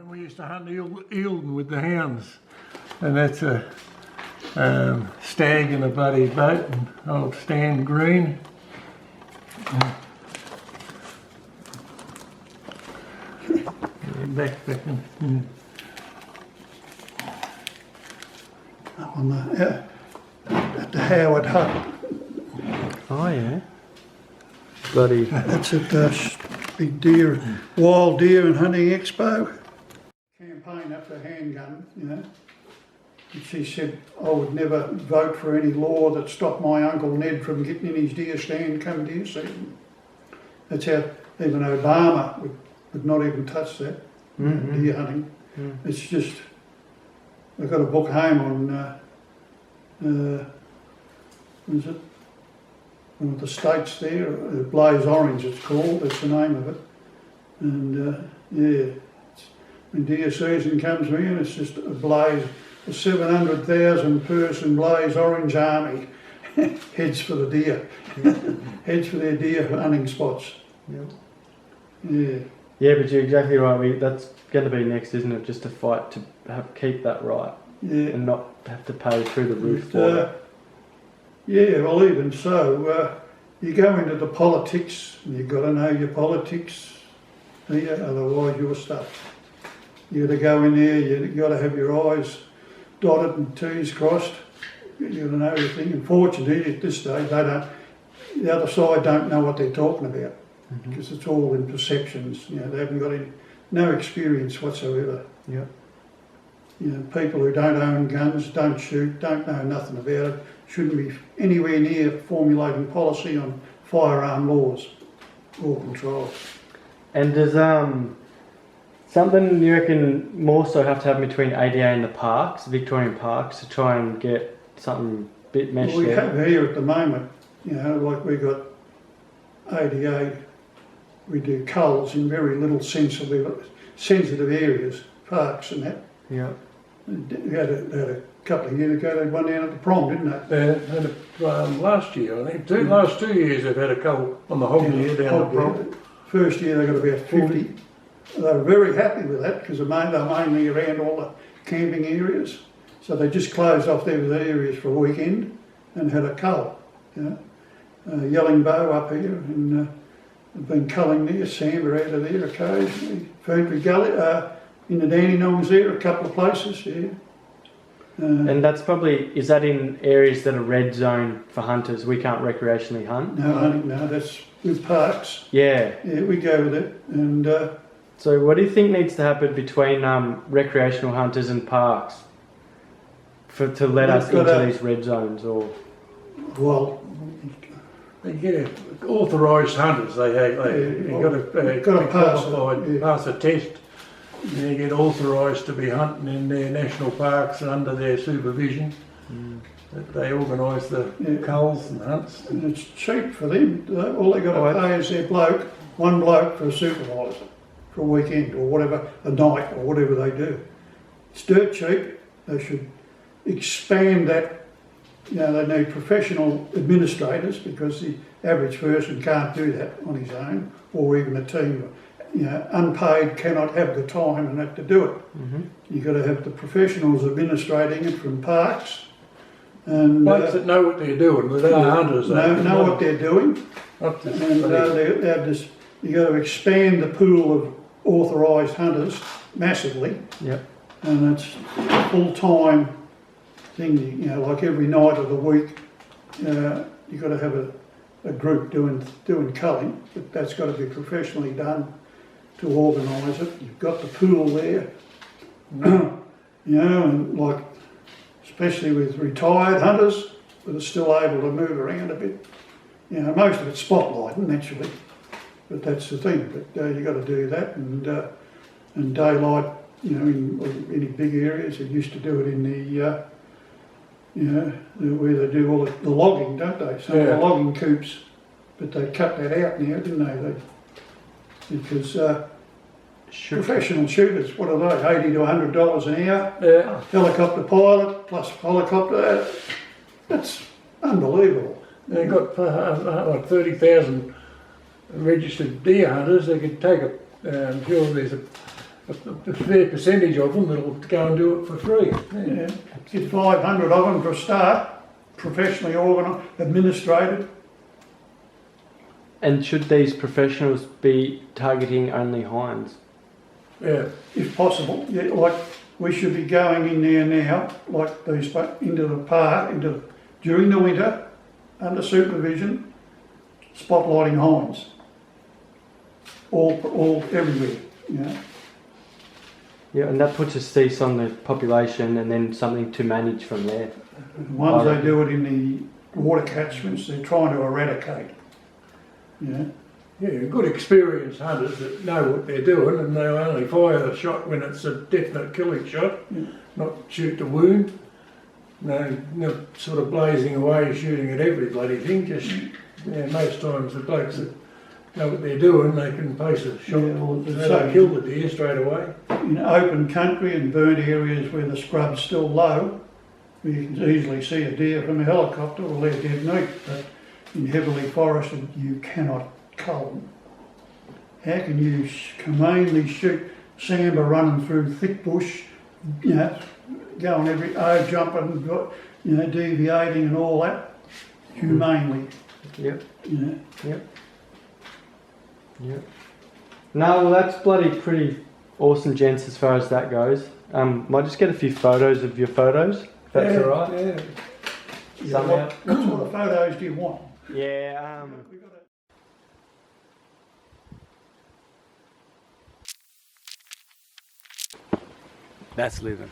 We used to hunt Eildon with the hounds, and that's a stag in a bloody boat, and old Stan Green. Back in. On the, at the Howard Hut. Oh yeah. Bloody. That's at the big deer, wild deer and hunting expo. Campaign up the handgun, you know. And she said I would never vote for any law that stopped my Uncle Ned from getting in his deer stand come deer season. That's how even Obama would not even touch that, deer hunting. It's just, I've got a book home on, what is it? One of the states there, Blaze Orange it's called, that's the name of it. And yeah, when deer season comes in, it's just a blaze, a 700,000 person Blaze Orange army heads for the deer, heads for their deer hunting spots. Yep. Yeah. Yeah, but you're exactly right. That's going to be next, isn't it? Just to fight to keep that right, and not have to pay through the roof for it. Yeah, well, even so, you go into the politics, and you've got to know your politics here, otherwise you're stuck. You've got to go in there, you've got to have your I's dotted and T's crossed. You've got to know everything. Unfortunately, at this stage, the other side don't know what they're talking about, because it's all in perceptions. You know, they haven't got no experience whatsoever. Yeah. You know, people who don't own guns, don't shoot, don't know nothing about it, shouldn't be anywhere near formulating policy on firearm laws or control. And does something you reckon more so have to happen between ADA and the parks, Victorian parks, to try and get something a bit meshed Well, we there? have here at the moment, you know, like we got ADA, we do culls in very little sensitive areas, parks and that. Yeah. We had a couple of years ago, they had one down at the prom, didn't they? Last year, I think. Last 2 years they've had a cull on the hog deer down the prom. First year they got about 50. They were very happy with that because they're mainly around all the camping areas. So they just closed off those areas for a weekend and had a cull. You know? Yelling Bow up here, and I've been culling there, Sambar out of there occasionally. Ferntree Gully, in the Dandenongs there, a couple of places, yeah. And that's probably, is that in areas that are red zone for hunters? We can't recreationally hunt? No, that's with parks. Yeah. Yeah, we go with it. And so what do you think needs to happen between recreational hunters and parks to let us into these red zones? Or well, they get authorised hunters. You've got to pass a test. They get authorised to be hunting in their national parks under their supervision. They organise the culls and hunts. And it's cheap for them. All they got to pay is their one bloke for a supervisor for a weekend or whatever, a night or whatever they do. It's dirt cheap. They should expand that. You know, they need professional administrators because the average person can't do that on his own, or even a team. You know, unpaid cannot have the time and that to do it. You've got to have the professionals administrating it from parks. And blokes that know what they're doing, that are hunters. Know what they're doing. And you've got to expand the pool of authorised hunters massively. Yep. And it's a full-time thing, you know, like every night of the week, you've got to have a group doing culling, but that's got to be professionally done to organise it. You've got the pool there, you know, and like, especially with retired hunters that are still able to move around a bit. You know, most of it's spotlighting naturally, but that's the thing. But you've got to do that, and daylight, you know, in any big areas. They used to do it in the, you know, where they do all the logging, don't they? Some of the logging coops, but they cut that out now, didn't they? Because professional shooters, what are they? $80 to $100 an hour. Yeah. Helicopter pilot plus helicopter. That's unbelievable. They've got like 30,000 registered deer hunters. They could take I'm sure there's a fair percentage of them that'll go and do it for free. Yeah. Yeah. Get 500 of them for a start, professionally organised, administrated. And should these professionals be targeting only hinds? Yeah. If possible. Yeah, like we should be going in there now, like these, into the park, during the winter, under supervision, spotlighting hinds. All everywhere, you know. Yeah, and that puts a cease on the population and then something to manage from there. The ones they do it in the water catchments, they're trying to eradicate. Yeah. Yeah, good experienced hunters that know what they're doing, and they'll only fire the shot when it's a definite killing shot, not shoot to wound. No, not sort of blazing away shooting at every bloody thing. Just most times the blokes that know what they're doing, they can place a shot, they kill the deer straight away. In open country and burnt areas where the scrub's still low, you can easily see a deer from a helicopter or they're dead meat. But in heavily forested, you cannot cull them. How can you humanely shoot Sambar running through thick bush, you know, going every jumping, you know, deviating and all that, humanely? Yep. You know. Yep. Yep. No, well, that's bloody pretty awesome, gents, as far as that goes. Might just get a few photos of your photos, if that's alright. Yeah. What sort of photos do you want? Yeah, That's living.